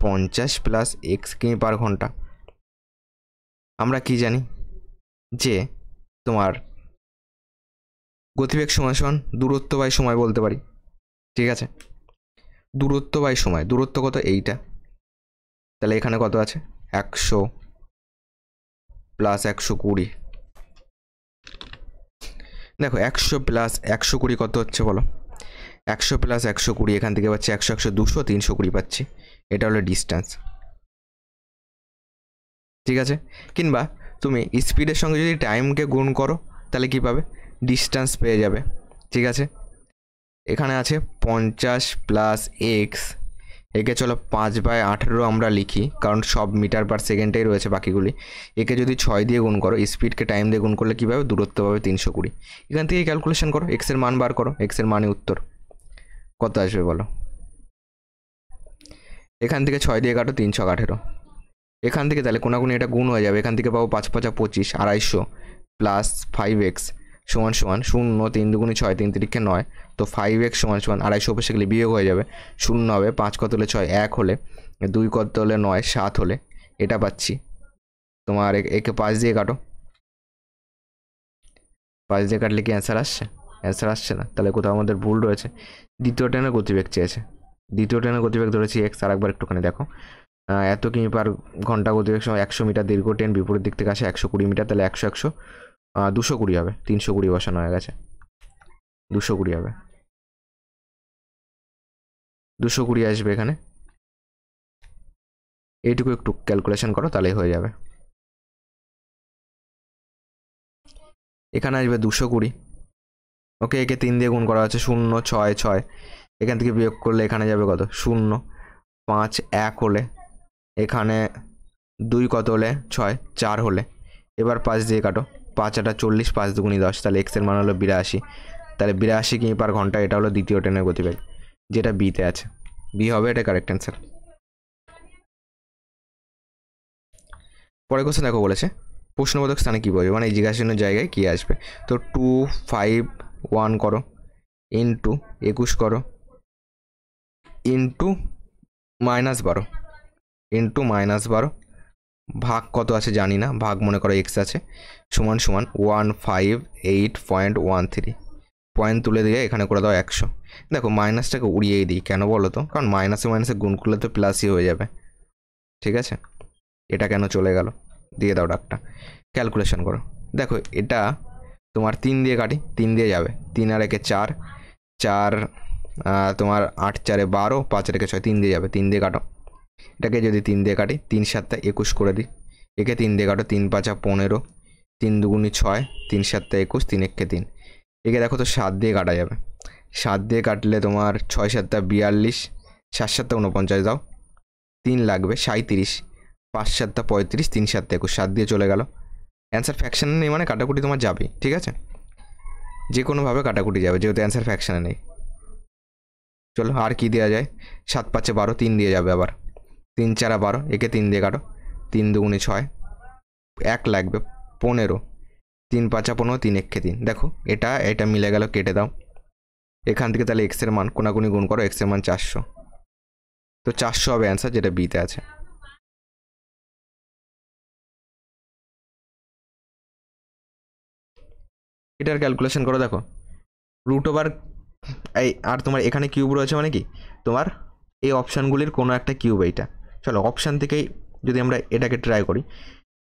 50 প্লাস x কিমি পার ঘন্টা। আমরা কি জানি যে তোমার গতিবেগ সমান সমান দূরত্ব বাই সময় বলতে পারি, ঠিক আছে? দূরত্ব বাই সময়, দূরত্ব কত? এইটা, তাহলে এখানে কত আছে? 100 প্লাস 120। দেখো 100 প্লাস 120 কত হচ্ছে বলো? 100 প্লাস 120, এখান থেকে পাচ্ছি 100 100 200, 320 পাচ্ছি। এটা হলো ডিস্টেন্স, ঠিক আছে? কিংবা তুমি স্পিডের সঙ্গে যদি টাইমকে গুণ করো তাহলে কী পাবে? ডিস্টেন্স পেয়ে যাবে, ঠিক আছে? এখানে আছে 50 প্লাস এক্স, একে চলো 5/18 আমরা লিখি, কারণ সব মিটার পার সেকেন্ডেই রয়েছে বাকিগুলি। একে যদি 6 দিয়ে গুণ করো, স্পিডকে টাইম দিয়ে গুণ করলে কী পাবে? দূরত্ব পাবে 320। এখান থেকে ক্যালকুলেশন করো, এক্সের মান বার করো, এক্সের মানে উত্তর কত আসবে বলো? এখান থেকে 6 দিয়ে কাটো, 3 6 18। এখান থেকে তাহলে কোনাকুনি এটা গুণ হয়ে যাবে, এখান থেকে পাবো 5 5 25, 250 প্লাস 5x সমান সমান 0, 3 দুগুণে 6, 3 3 9, তো 5x সমান সমান 250 অফিসে গেলে বিয়োগ হয়ে যাবে, 0 হবে, 5 কত হলে 6, 1 হলে, 2 কত হলে 9, 7 হলে, এটা পাচ্ছি তোমার। একে 5 দিয়ে কাটো, 5 দিয়ে কাটলে কি অ্যান্সার আসছে? অ্যান্সার আসছে না, তাহলে কোথাও আমাদের ভুল রয়েছে। দ্বিতীয় ট্রেনের গতিবেগ চেয়েছে, দ্বিতীয় ট্রেনের গতিবেগ ধরেছি এক্স। আর একবার একটুখানি দেখো, এত কিমি পার ঘন্টা গতিবেগ সময় 100 মিটার দীর্ঘ ট্রেন বিপরীত দিক থেকে আসে 120 মিটার, তাহলে 100 100 220 হবে, 320 বসানো হয়ে গেছে, 220 হবে, 220 আসবে এখানে। এইটুকু একটু ক্যালকুলেশন করো তাহলেই হয়ে যাবে। এখানে আসবে 220, ওকে, একে 3 দিয়ে গুণ করা হচ্ছে, 0 6 6, এখান থেকে বিয়োগ করলে এখানে যাবে কত? 0 5 1 হলে, এখানে 2 কত হলে? 6 4 হলে, এবার 5 দিয়ে কাটো, 5 8 40, 5 দুগুণি 10, তাহলে এক্সের মান হলো 82, তাহলে 82 কিমি পার ঘন্টা। এটা হলো দ্বিতীয় ট্রেনের গতিবেগ, যেটা বিতে আছে। বি হবে এটা কারেক্ট অ্যান্সার। পরের কোশ্চেন দেখো বলেছে প্রশ্নবোধক স্থানে কী বলবে, মানে এই জিজ্ঞাসার জায়গায় কী আসবে। তো 2 5 1 করো, ইন্টু 21 করো, ইন্টু -12, ইন্টু -12, ভাগ কত আছে জানি না, ভাগ মনে করো এক্স আছে, সমান সমান 158.13, পয়েন্ট তুলে দিয়ে এখানে করে দাও 100। দেখো মাইনাসটাকে উড়িয়েই দিই, কেন বলো তো? কারণ মাইনাসে মাইনাসে গুণ করলে তো প্লাসই হয়ে যাবে, ঠিক আছে? এটা কেন চলে গেল? দিয়ে দাও ডাকটা, ক্যালকুলেশন করো। দেখো এটা তোমার 3 দিয়ে কাটি, 3 দিয়ে যাবে, 3 আর 1 4, 4 তোমার 8 4 12, 5 আর 1 6, 3 দিয়ে যাবে, 3 দিয়ে কাটো। এটাকে যদি 3 দিয়ে কাটি, 3 7 21 করে দিই, একে 3 দিয়ে কাটো, 3 5 15, 3 দুগুণি 6, 3 7 21, 3 1 3, একে দেখো তো 7 দিয়ে কাটা যাবে, 7 দিয়ে কাটলে তোমার 6 7 42, 7 7 49 দাও, 3 লাগবে 37, 5 7 35, 3 7 21, 7 দিয়ে চলে গেল। অ্যান্সার ফ্যাকশানে নেই মানে কাটাকুটি তোমার যাবে, ঠিক আছে? যে কোনোভাবে কাটাকুটি যাবে, যেহেতু অ্যান্সার ফ্যাকশানে নেই। চলো আর কি দেওয়া যায়, 7 5 12, 3 দিয়ে যাবে আবার, 3 4 12, একে 3 দিয়ে কাটো, 3 দুগুণে 6, 1 লাগবে 15, 3 5 15, 3 1 3, দেখো এটা এটা মিলে গেল, কেটে দাও। এখান থেকে তাহলে এক্সের মান কোনাকুনি গুণ করো, এক্সের মান 400, তো 400 হবে অ্যান্সার, যেটা বিতে আছে। এটার ক্যালকুলেশন করো, দেখো √, এই আর তোমার এখানে কিউব রয়েছে, মানে কি তোমার এই অপশানগুলির কোনো একটা কিউব এইটা। চলো অপশান থেকেই যদি আমরা এটাকে ট্রাই করি,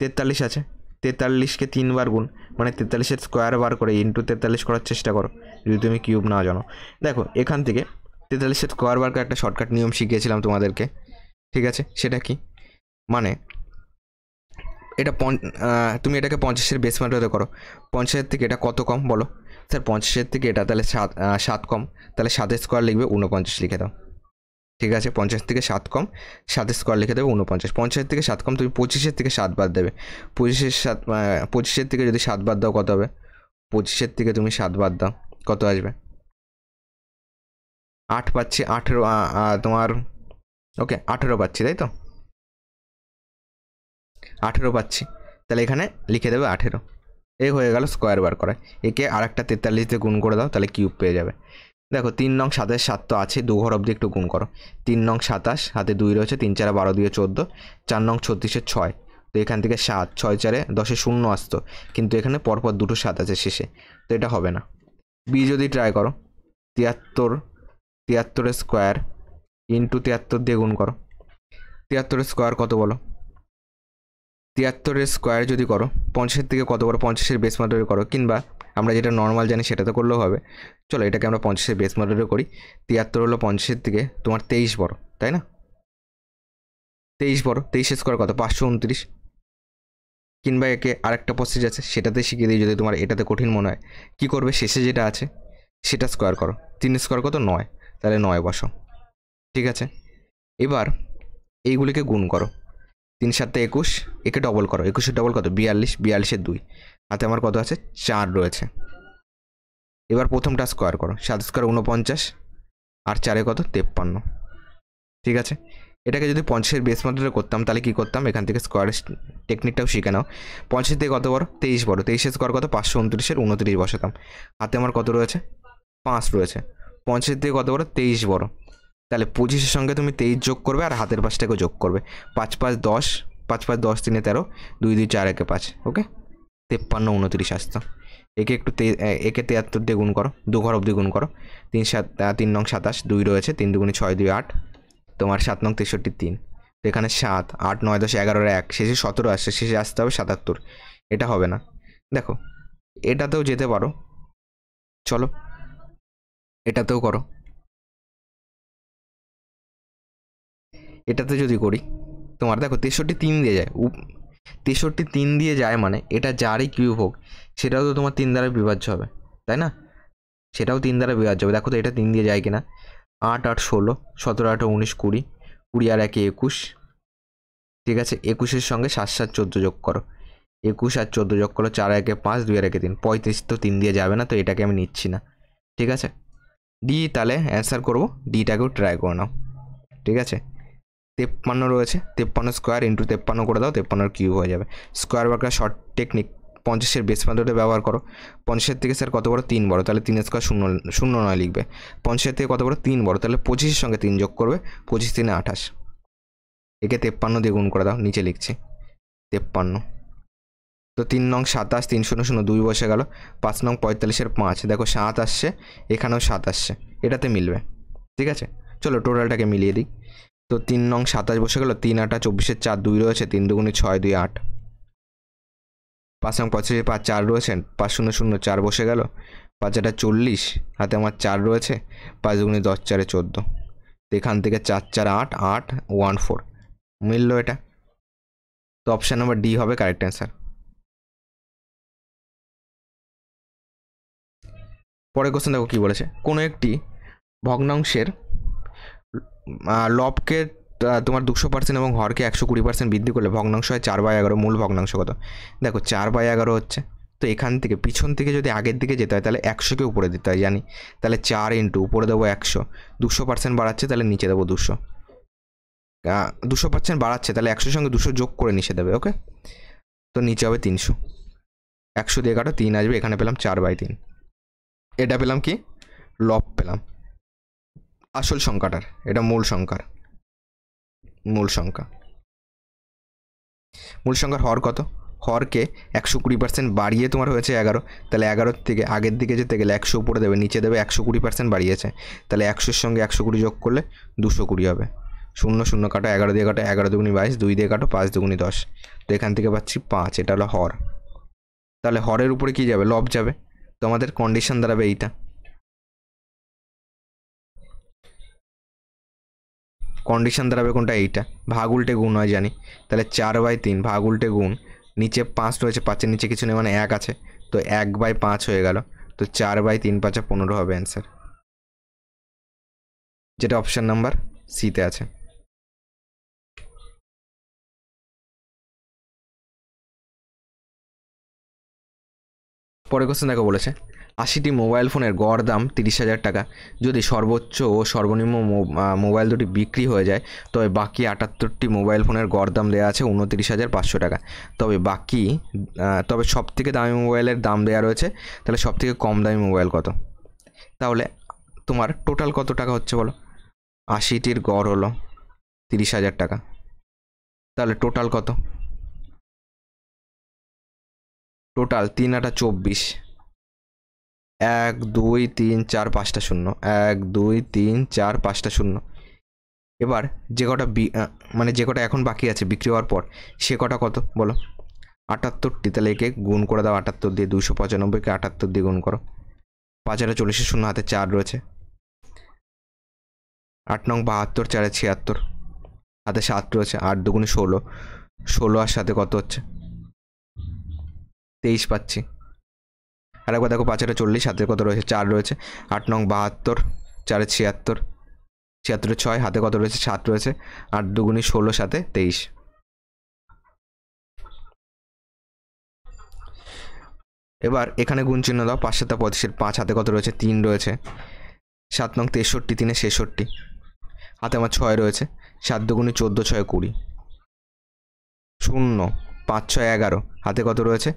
43 আছে, 43কে 3 বার গুণ, মানে 43-এর স্কোয়ার বার করে ইন্টু 43 করার চেষ্টা করো যদি তুমি কিউব না জানো। দেখো এখান থেকে 43-এর স্কোয়ার বার করে একটা শর্টকাট নিয়ম শিখিয়েছিলাম তোমাদেরকে, ঠিক আছে? সেটা কি, মানে এটা তুমি এটাকে 50-এর বেস মাল্টিপ্লাই করো। 50-এর থেকে এটা কত কম বলো? স্যার 50-এর থেকে এটা তাহলে 7 কম, তাহলে 7-এর স্কোয়ার লিখবে 49 লিখে দাও, ঠিক আছে? 50 থেকে 7 কম, 7-এর স্কোয়ার লিখে দেবে 49। 50-এর থেকে 7 কম তুমি 25-এর থেকে 7 বাদ দেবে। 25-এর থেকে যদি 7 বাদ দাও কত হবে? 25-এর থেকে তুমি 7 বাদ দাও, কত আসবে? 8 পাচ্ছি, 18 তোমার ওকে 18 পাচ্ছি, তাই তো? 18 পাচ্ছি, তাহলে এখানে লিখে দেবে 18। এই হয়ে গেল স্কোয়ার বার করা। একে আর একটা 43 দিয়ে গুণ করে দাও, তাহলে কিউব পেয়ে যাবে। দেখো 3 নং 27 7 তো আছে, 2 ঘর অবধি একটু গুণ করো। 3 নং 27 হাতে 2 রয়েছে, 3 4 12 2 14, 4 নং 36-এর 6, তো এখান থেকে 7, 6 4 10-এ 0 আসতো, কিন্তু এখানে পরপর দুটো 7 আছে শেষে, তো এটা হবে না। বি যদি ট্রাই করো, 73-এর স্কোয়ার ইন্টু 73 দিয়ে গুণ করো। 73-এর স্কোয়ার কত বলো? 73-এর স্কোয়ার যদি করো 50-এর থেকে কত বড়? 50-এর বেস মাল্টিপ্লাই করো, কিংবা আমরা যেটা নর্মাল জানি সেটাতে করলেও হবে। চলো এটাকে আমরা 50-এর বেস মাল্টিপ্লাই করি। 73 হলো 50-এর থেকে তোমার 23 বড়, তাই না? 23 বড়, 23-এর স্কোয়ার কত? 529। কিংবা একে আরেকটা প্রসেস আছে, সেটাতে শিখিয়ে দিই যদি তোমার এটাতে কঠিন মনে হয়। কী করবে? শেষে যেটা আছে সেটা স্কোয়ার করো। 3 স্কোয়ার কত? 9, তাহলে 9 বসো, ঠিক আছে? এবার এইগুলিকে গুণ করো। 3 7 21, একে ডবল করো। 21-এর ডবল কত? 42, 42-এর 2, হাতে আমার কত আছে? 4 রয়েছে। এবার প্রথমটা স্কোয়ার করো। 7 স্কোয়ার 49, আর 4-এ কত? 53, ঠিক আছে? এটাকে যদি 50-এর বেস মাল্টিপ্লাই করতাম তাহলে কী করতাম? এখান থেকে স্কোয়ারের টেকনিকটাও শিখে নাও। 50 থেকে কত বড়? 23 বড়, 23-এর স্কোয়ার কত? 529-এর 29 বসাতাম, হাতে আমার কত রয়েছে? 5 রয়েছে। 50 থেকে কত বড়? 23 বড়, তাহলে 25-এর সঙ্গে তুমি 23 যোগ করবে আর হাতের পাশটাকেও যোগ করবে। 5 5 10, 5 5 10 3 13, 2 2 4 1 5, ওকে? 53 29 আসতো। একে একটু একে 73 দিয়ে গুণ করো, 2 ঘর অবধি গুণ করো। 3 নং 27, 2 রয়েছে, 3 2 6 2 8, তোমার 7 নং 63 3, তো এখানে 7 8 9 10 11 1, শেষে 17 আসছে, শেষে আসতে হবে 77। এটা হবে না। দেখো এটাতেও যেতে পারো, চলো এটাতেও করো। এটাতে যদি করি তোমার দেখো 63 3 দিয়ে যায়, 63 3 দিয়ে যায়, মানে এটা যারই কিউব হোক সেটাও তো তোমার 3 দ্বারা বিভাজ্য হবে, তাই না? সেটাও 3 দ্বারা বিভাজ্য হবে। দেখো তো এটা 3 দিয়ে যায় কিনা। 8 8 16, 17 18 19 20, 20 আর 1 21, ঠিক আছে? 21-এর সঙ্গে 7 7 14 যোগ করো। 21 আর 14 যোগ করো, 4 1 5, 2 1 3, 35 তো 3 দিয়ে যাবে না, তো এটাকে আমি নিচ্ছি না, ঠিক আছে? ডি তাহলে অ্যান্সার করবো, ডিটাকেও ট্রাই করে নাও, ঠিক আছে? 53 রয়েছে, 53 স্কোয়ার ইন্টু 53 করে দাও, 53-এর কিউব হয়ে যাবে। স্কোয়ার বার্কার শর্ট টেকনিক 50-এর বেস মাল্টিপ্লাই ব্যবহার করো। 50-এর থেকে স্যার কত বড়? 3 বড়, তাহলে 3 স্কোয়ার 0 9 লিখবে। 50-এর থেকে কত বড়? 3 বড়, তাহলে 25-এর সঙ্গে 3 যোগ করবে, 25 3 28, একে 53 দিয়ে গুণ করে দাও, নিচে লিখছি 53। তো 3 নং 27 3 0 0 2 বসে গেল। 5 নং 45-এর 5, দেখো 7 আসছে, এখানেও 7 আসছে, এটাতে মিলবে, ঠিক আছে? চলো টোটালটাকে মিলিয়ে দিই। তো 3 নং 27 বসে গেল, 3 8 24-এর 4, 2 রয়েছে, 3 2 6 2 8। 5 নং 45-এর 5 4 রয়েছে, 5 0 0 4 বসে গেল, 5 8 40, হাতে আমার 4 রয়েছে, 5 2 10 4 14, তো এখান থেকে 4 4 8 8 1 4 মিললো এটা। তো অপশান নাম্বার ডি হবে কারেক্ট অ্যান্সার। পরের কোশ্চেন দেখো কী বলেছে। কোনো একটি ভগ্নাংশের লবকে তোমার 200% এবং হরকে 120% বৃদ্ধি করলে ভগ্নাংশ হয় 4/11। মূল ভগ্নাংশ কত? দেখো 4/11 হচ্ছে, তো এখান থেকে পিছন থেকে যদি আগের দিকে যেতে হয় তাহলে 100-কে উপরে দিতে হয়, জানি। তাহলে 4 ইন্টু উপরে দেবো 100, 200% বাড়াচ্ছে তাহলে নিচে দেবো 200, 200% বাড়াচ্ছে তাহলে 100-এর সঙ্গে 200 যোগ করে নিচে দেবে, ওকে? তো নিচে হবে 300, 100 দিয়ে কাটো 3 আসবে, এখানে পেলাম 4/3। এটা পেলাম কি? লব পেলাম আসল সংখ্যাটার, এটা মূল সংখ্যার মূল সংখ্যার হর কত? হরকে 120% বাড়িয়ে তোমার হয়েছে 11, তাহলে 11 থেকে আগের দিকে যেতে গেলে 100 উপরে দেবে, নিচে দেবে 120% বাড়িয়েছে, তাহলে 100-এর সঙ্গে 120 যোগ করলে 220 হবে। শূন্য শূন্য কাটো, 11 দিয়ে কাটো, 11 দুগুনি 22, 2 দিয়ে কাটো, 5 দুগুনি 10। তো এখান থেকে পাচ্ছি 5, এটা হলো হর। তাহলে হরের উপরে কি যাবে? লব যাবে। তো আমাদের কন্ডিশন দাঁড়াবে এইটা। কন্ডিশন দাঁড়াবে কোনটা? এইটা। ভাগ উল্টে গুণ হয় জানি, তাহলে 4/3 ভাগ উল্টে গুণ, নিচে 5 রয়েছে, 5-এর নিচে কিছু নেই মানে 1 আছে, তো 1/5 হয়ে গেল। তো 4/3 5 15 হবে অ্যান্সার, যেটা অপশান নাম্বার সিতে আছে। পরের কোশ্চেন দেখো বলেছে 80টি মোবাইল ফোনের গড় দাম 30,000 টাকা। যদি সর্বোচ্চ ও সর্বনিম্ন মোবাইল দুটি বিক্রি হয়ে যায়, তবে বাকি 78টি মোবাইল ফোনের গড় দাম দেওয়া আছে 29,500 টাকা। তবে সব থেকে দামি মোবাইলের দাম দেওয়া রয়েছে, তাহলে সব থেকে কম দামি মোবাইল কত? তাহলে তোমার টোটাল কত টাকা হচ্ছে বলো? 80টির গড় হলো 30,000 টাকা, তাহলে টোটাল কত? টোটাল 3 8 24, 1 2 3 4 5টা শূন্য, 1 2 3 4 5টা শূন্য। এবার যে কটা মানে যে কটা এখন বাকি আছে বিক্রি হওয়ার পর, সে কটা কত বলো? 78টি। তাহলে একে গুণ করে দাও 78 দিয়ে, 295কে 78 দিয়ে গুণ করো। 5 আর 40 শূন্য, হাতে 4 রয়েছে। 8 নং 72, 4 76, হাতে 7 রয়েছে। 8 দুগুণে 16, 16 আর সাথে কত হচ্ছে? 23 পাচ্ছি। আর একবার দেখো 5 আর 40, হাতে কত রয়েছে? 4 রয়েছে। 8 নং 72, 4 76, 76 6, হাতে কত রয়েছে? 7 রয়েছে। 8 দুগুণে 16, সাথে 23। এবার এখানে গুণ চিহ্ন দাও, 5 7 25, 5 হাতে কত রয়েছে? 3 রয়েছে। 7 নং 63, 3 66, হাতে আমার 6 রয়েছে। 7 দুগুণে 14, 6 20, 0 5 6 11, হাতে কত রয়েছে?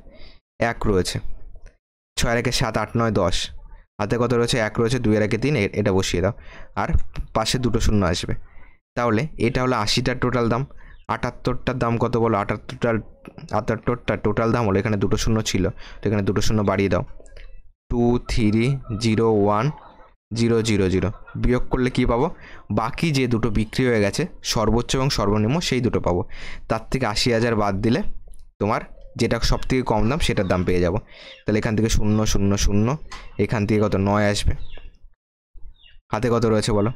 1 রয়েছে। 6 একে 7 8 9 10, হাতে কত রয়েছে? 1 রয়েছে। 2 একে 3, এটা বসিয়ে দাও, আর পাশে দুটো শূন্য আসবে। তাহলে এটা হলো 80টার টোটাল দাম। 78টার দাম কত বলো? 78টা টোটাল দাম হলো, এখানে দুটো শূন্য ছিল, তো এখানে দুটো শূন্য বাড়িয়ে দাও। 2 3 0 1 0 0 0, বিয়োগ করলে কি পাবো? বাকি যে দুটো বিক্রি হয়ে গেছে সর্বোচ্চ এবং সর্বনিম্ন, সেই দুটো পাবো। তার থেকে 80,000 বাদ দিলে তোমার যেটা সব থেকে কম দাম সেটার দাম পেয়ে যাবো। তাহলে এখান থেকে 0 0 0, এখান থেকে কত? 9 আসবে। হাতে কত রয়েছে বলো?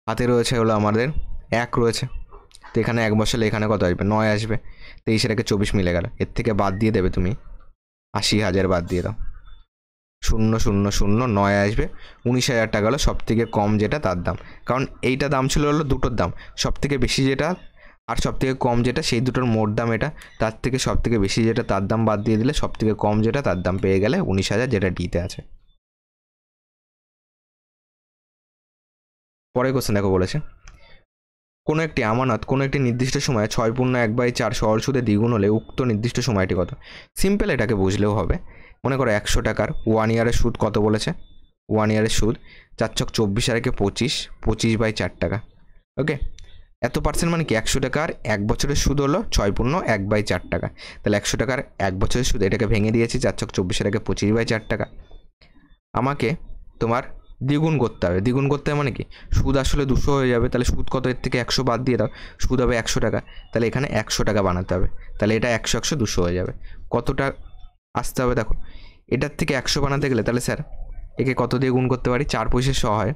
হাতে রয়েছে হলো আমাদের 1 রয়েছে, তো এখানে 1 বসালে এখানে কত আসবে? 9 আসবে। 23 এর 24 মিলে গেল। এর থেকে বাদ দিয়ে দেবে তুমি 80,000 বাদ দিয়ে দাও, 0 0 0, 9 আসবে। 19,000 টাকা হলো সব থেকে কম যেটা, তার দাম। কারণ এইটা দাম ছিল হলো দুটোর দাম, সব থেকে বেশি যেটা আর সব থেকে কম যেটা, সেই দুটোর মোট দাম এটা। তার থেকে সব থেকে বেশি যেটা তার দাম বাদ দিয়ে দিলে সব থেকে কম যেটা তার দাম পেয়ে গেলে 19,000, যেটা ডিতে আছে। পরের কোশ্চেন দেখো বলেছে কোনো একটি আমানত কোনো একটি নির্দিষ্ট সময়ে 6/1/4 সরল সুদে দ্বিগুণ হলে উক্ত নির্দিষ্ট সময়টি কত? সিম্পল, এটাকে বুঝলেও হবে। মনে করো 100 টাকার 1 ইয়ারের সুদ কত বলেছে? 1 ইয়ারের সুদ 4 ছক 24 আর 25, 25/4 টাকা। ওকে, এত পার্সেন্ট মানে কি? 100 টাকার 1 বছরের সুদ হলো 6/1/4 টাকা। তাহলে 100 টাকার 1 বছরের সুদ, এটাকে ভেঙে দিয়েছি, 4 ছক 24 আর 25/4 টাকা। আমাকে তোমার দ্বিগুণ করতে হবে। দ্বিগুণ করতে হবে মানে কি? সুদ আসলে 200 হয়ে যাবে, তাহলে সুদ কত? এর থেকে 100 বাদ দিয়ে দাও, সুদ হবে 100 টাকা। তাহলে এখানে 100 টাকা বানাতে হবে, তাহলে এটা 100 100 200 হয়ে যাবে। কতটা আসতে হবে দেখো, এটার থেকে 100 বানাতে গেলে তাহলে স্যার একে কত দিয়ে গুণ করতে পারি? 4 পয়সা 100 হয়,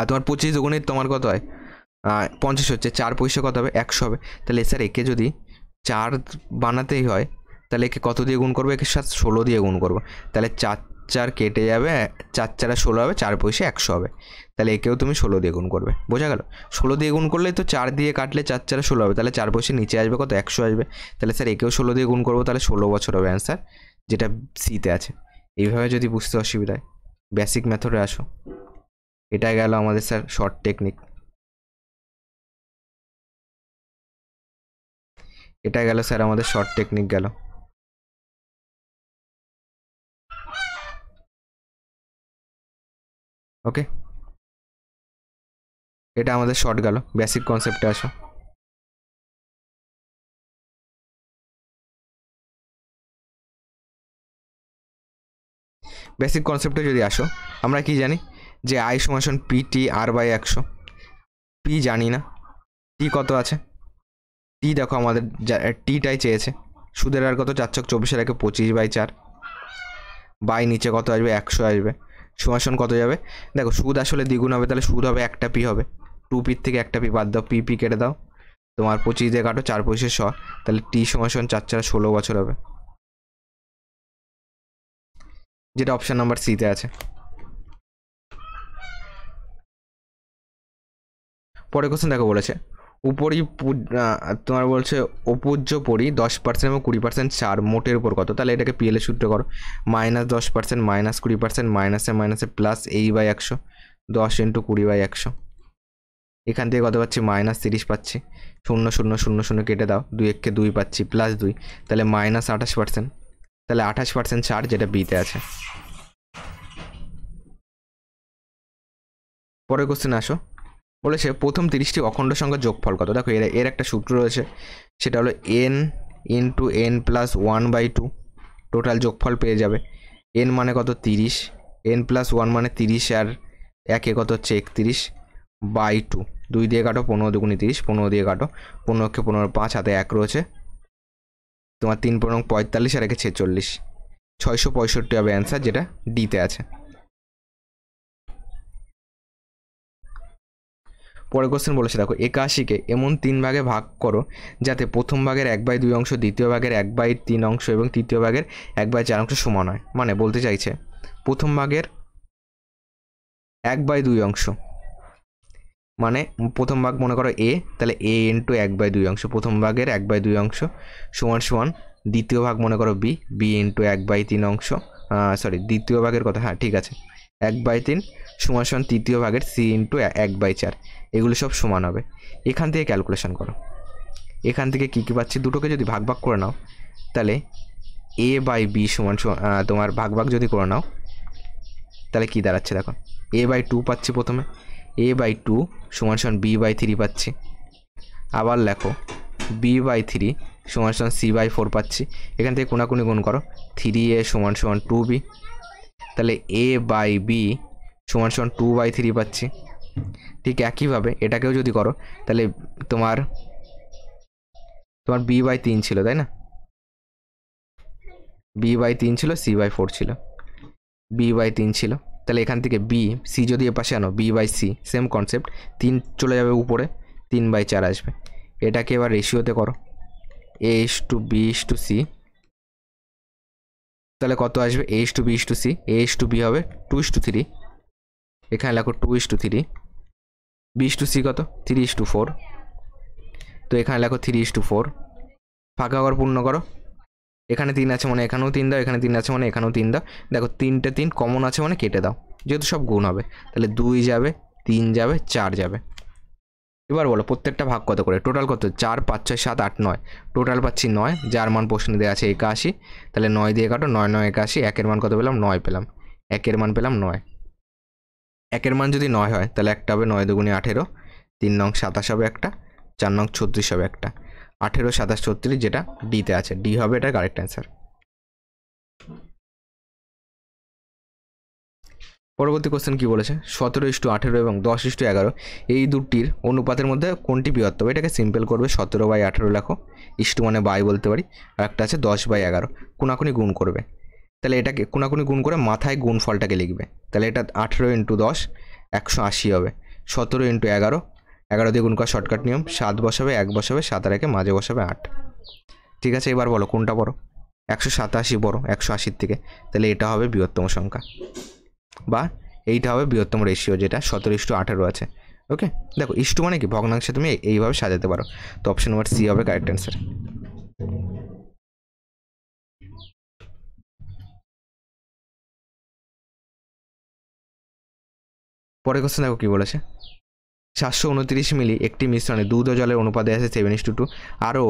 তোমার 25 দুগুণে তোমার কত হয়? 50 হচ্ছে। 4 পয়সা কত হবে? 100 হবে। তাহলে স্যার একে যদি 4 বানাতেই হয়, তাহলে একে কত দিয়ে গুণ করবো? একে 16 দিয়ে গুণ করবো। তাহলে 4 4 কেটে যাবে, 4 4 16 হবে, 4 পয়সা 100 হবে। তাহলে একেও তুমি 16 দিয়ে গুণ করবে। বোঝা গেল? 16 দিয়ে গুণ করলেই তো 4 দিয়ে কাটলে 4 4 16 হবে, তাহলে 4 পয়সা নিচে আসবে কত? 100 আসবে। তাহলে স্যার একেও 16 দিয়ে গুণ করবো, তাহলে 16 বছর হবে অ্যান্সার, যেটা সিতে আছে। এইভাবে যদি বুঝতে অসুবিধা হয়, বেসিক মেথডে আসো। এটা গেল আমাদের স্যার শর্ট টেকনিক। এটা গেল স্যার আমাদের শর্ট টেকনিক গেল। ওকে, এটা আমাদের শর্ট গেল। বেসিক কনসেপ্টে আসো। বেসিক কনসেপ্টে যদি আসো, আমরা কি জানি যে আই সমান পিটি আর বাই 100। পি জানি না, টি কত আছে, টি দেখো আমাদের টিটাই চেয়েছে। সুদের হার কত, 4 ছক 24 একে 25/4, বাই নিচে কত আসবে 100 আসবে, সমান কত যাবে দেখো, সুদ আসলে দ্বিগুণ হবে, তাহলে সুদ হবে একটা পি হবে, 2 পির থেকে একটা পি বাদ দাও, পি পি কেটে দাও, তোমার 25 দিয়ে কাটো, 4 পয়সা 100, তাহলে টি সমান 4 × 16 বছর হবে, যেটা অপশন নাম্বার সিতে আছে। পরে কোশ্চেন দেখো বলেছে উপরই তোমার বলছে অপূজ্য পরি 10% এবং 20% ছাড় মোটের উপর কত, তাহলে এটাকে পিএল এর সূত্র করো, -10% -20% মাইনাসে মাইনাসে প্লাস এই/100, 10 × 20/100, এখান থেকে কত পাচ্ছি -30 পাচ্ছি, 0 0 0 0 কেটে দাও, 2 1 কে 2 পাচ্ছি, +2, তাহলে -28%, তাহলে 28% ছাড়, যেটা বিতে আছে। পরের কোশ্চেন আসো, বলেছে প্রথম 30টি অখণ্ড সংখ্যার যোগফল কত, দেখো এর একটা সূত্র রয়েছে, সেটা হলো n × n + 1/2, টোটাল যোগফল পেয়ে যাবে। n মানে কত 30, n + 1 মানে 30, আর 1 কত হচ্ছে 31/2, 2 দিয়ে কাটো, 15 × 2 = 30, 15 দিয়ে কাটো, 15 কে 15 5, হাতে 1 রয়েছে, তোমার 3 × 15 = 45, আর 1 46, 665 হবে অ্যান্সার, যেটা ডিতে আছে। পরের কোশ্চেন বলেছে দেখো 81কে এমন 3 ভাগে ভাগ করো যাতে প্রথম ভাগের 1/2 অংশ, দ্বিতীয় ভাগের 1/3 অংশ এবং তৃতীয় ভাগের 1/4 অংশ সমান হয়। মানে বলতে চাইছে প্রথম ভাগের 1/2 অংশ, মানে প্রথম ভাগ মনে করো এ, তাহলে a × 1/2 অংশ, প্রথম ভাগের 1/2 অংশ সমান দ্বিতীয় ভাগ মনে করো বি, বি × 1/3 অংশ, সরি দ্বিতীয় ভাগের কথা, হ্যাঁ ঠিক আছে, 1/3 সমান তৃতীয় ভাগের সি × 1/4, এগুলো সব সমান হবে। এখান থেকে ক্যালকুলেশন করো, এখান থেকে কী কী পাচ্ছি, দুটোকে যদি ভাগ করে নাও, তাহলে a/b সমান তোমার ভাগ যদি করে নাও, তাহলে কি দাঁড়াচ্ছে দেখো, a/2 পাচ্ছি প্রথমে, a/2 সমান b/3 পাচ্ছি, আবার লেখো b/3 সমান c/4 পাচ্ছি, এখান থেকে কোনাকুনি গুণ করো, 3a সমান 2b, তাহলে a/b সমান 2/3 পাচ্ছি। ঠিক একইভাবে এটাকেও যদি করো, তাহলে তোমার b/3 ছিল, তাই না, b/3 ছিল, c/4 ছিল, b/3 ছিল, তাহলে এখান থেকে b c যদি এ পাশে আনো, b/c সেম কনসেপ্ট, 3 চলে যাবে উপরে, 3/4 আসবে। এটাকে এবার রেশিওতে করো, a/b/c, তাহলে কত আসবে a/b/c, a/b হবে 2/3, এখানে লেখো 2/3, b/c কত 3/4, তো এখানে লেখো 3/4, ফাঁকা ঘর পূর্ণ করো, এখানে 3 আছে মানে এখানেও 3 দাও, এখানে 3 আছে মানে এখানেও 3 দাও, দেখো 3টে 3 কমন আছে মানে কেটে দাও, যেহেতু সব গুণ হবে, তাহলে 2 যাবে, 3 যাবে, 4 যাবে। এবার বলো প্রত্যেকটা ভাগ কত করে, টোটাল কত, 4 5 6 7 8 9, টোটাল পাচ্ছি 9, যার মান প্রশ্নে দেওয়া আছে 81, তাহলে 9 দিয়ে কাটো, 9 9 81, 1-এর মান কত পেলাম 9 পেলাম, 1-এর মান পেলাম 9, 1-এর মান যদি 9 হয় তাহলে একটা হবে 9 2 18, 3 নং 27 হবে একটা, 4 নং 36 হবে একটা, 18 27 36, যেটা ডিতে আছে, ডি হবে এটা কারেক্ট অ্যান্সার। পরবর্তী কোশ্চেন কি বলেছে, 17:18 এবং 10:11 এই দুটির অনুপাতের মধ্যে কোনটি বৃহত্তম, এটাকে সিম্পল করবে, 17/18 লেখো, ইস্টু মানে বাই বলতে পারি, আর একটা আছে 10/11, কোনাকুনি গুণ করবে, তাহলে এটাকে কোনাকুনি গুণ করে মাথায় গুণফলটাকে লিখবে, তাহলে এটা 18 × 10 180 হবে, 17 × 11, 11 দিয়ে গুণ করা শর্টকাট নিয়ম, 7 বসাবে, 1 বসাবে, 7 আর 1 মাঝে বসাবে 8, ঠিক আছে। এবার বলো কোনটা বড়, 187 বড় 180 থেকে, তাহলে এটা হবে বৃহত্তম সংখ্যা, বা এইটা হবে বৃহত্তম রেশিও, যেটা 17:18 আছে। ওকে, দেখো ইস্টু মানে কি ভগ্নাংশে তুমি এইভাবে সাজাতে পারো, তো অপশন নাম্বার সি হবে কারেক্ট অ্যান্সার। পরের কোশ্চেন দেখো কি বলেছে, 729 মিলি একটি মিশ্রণে দুধ ও জলের অনুপাতে আছে 7:2, আরও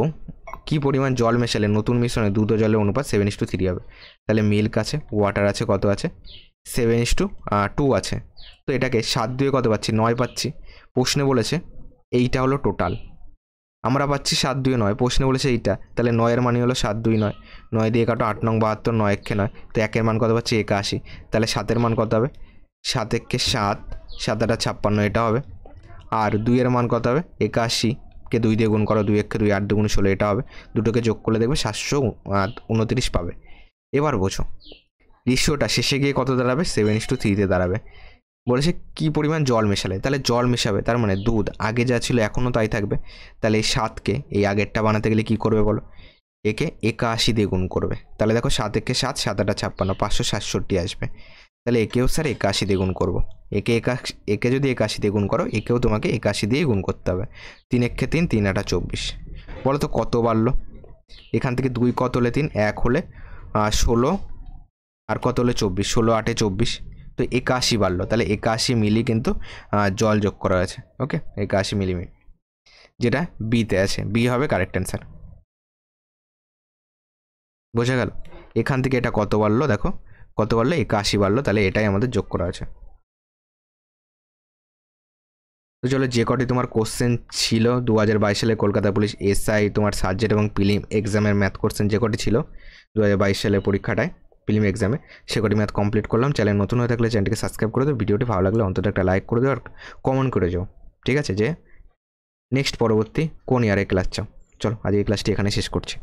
কি পরিমাণ জল মেশালে নতুন মিশ্রণে দুধ ও জলের অনুপাত 7:3 হবে, তাহলে মিল্ক আছে, ওয়াটার আছে, কত আছে 7:2 আছে, তো এটাকে 7 দিয়ে কত পাচ্ছি 9 পাচ্ছি, প্রশ্নে বলেছে এইটা হলো টোটাল, আমরা পাচ্ছি 7 2 9, প্রশ্নে বলেছে এইটা, তাহলে 9-এর মানই হলো 7 2 9, 9 দিয়ে কাটো, 8 নং 72, 9 1 9, তো 1-এর মান কত পাচ্ছি 81, তাহলে 7-এর মান কত হবে, 7 1 7, 7 8 56, এটা হবে, আর 2-এর মান কত হবে? 81-কে 2 দিয়ে গুণ করো, 2 1 2 8 2 16, এটা হবে। দুটোকে যোগ করলে দেখবে 729 পাবে। এবার বোঝো রেশিওটা শেষে গিয়ে কত দাঁড়াবে? 7:3 দাঁড়াবে। বলেছে কি পরিমাণ জল মেশালে, তাহলে জল মেশাবে, তার মানে দুধ আগে যা ছিল এখনও তাই থাকবে। তাহলে এই 7কে এই আগেরটা বানাতে গেলে কি করবে বলো? একে 81 দিয়ে গুণ করবে। তাহলে দেখো 7 একে 7, 7 8 56, 567 আসবে। তাহলে একেও স্যার 81 দিয়ে গুণ করবো। একে যদি 81 দিয়ে গুণ করো, একেও তোমাকে 81 দিয়ে গুণ করতে হবে। 3 একে 3, 3 8 24। বলো তো কত বাড়লো? এখান থেকে 2 কত হলে 3, 1 হলে 16, আর কত হলে 24, 16 8 24, তো 81 বাড়লো। তাহলে 81 মিলি কিন্তু জল যোগ করা হয়েছে। ওকে, 81 মিলিমিটার, যেটা বিতে আছে। বি হবে কারেক্ট অ্যান্সার। বোঝা গেল? এখান থেকে এটা কত বাড়লো, দেখো কত বাড়লো? 81 বাড়লো। তাহলে এটাই আমাদের যোগ করা আছে। তো চলো, যে কটি তোমার কোশ্চেন ছিল 2022 সালে কলকাতা পুলিশ এসআই তোমার সাবজেক্ট এবং প্রিলিম এক্সামের ম্যাথ কোশ্চেন যে কটি ছিল 2022 সালের পরীক্ষাটায় প্রিলিম এক্সামে, সে কটি ম্যাথ কমপ্লিট করলাম। চ্যানেল নতুন হয়ে থাকলে চ্যানেলটিকে সাবস্ক্রাইব করে দাও। ভিডিওটি ভালো লাগলে অন্তত একটা লাইক করে দাও আর কমেন্ট করে যাও। ঠিক আছে, যে নেক্সট পরবর্তী কোন ইয়ারে ক্লাস চাও। চলো, আজ এই ক্লাসটি এখানে শেষ করছি।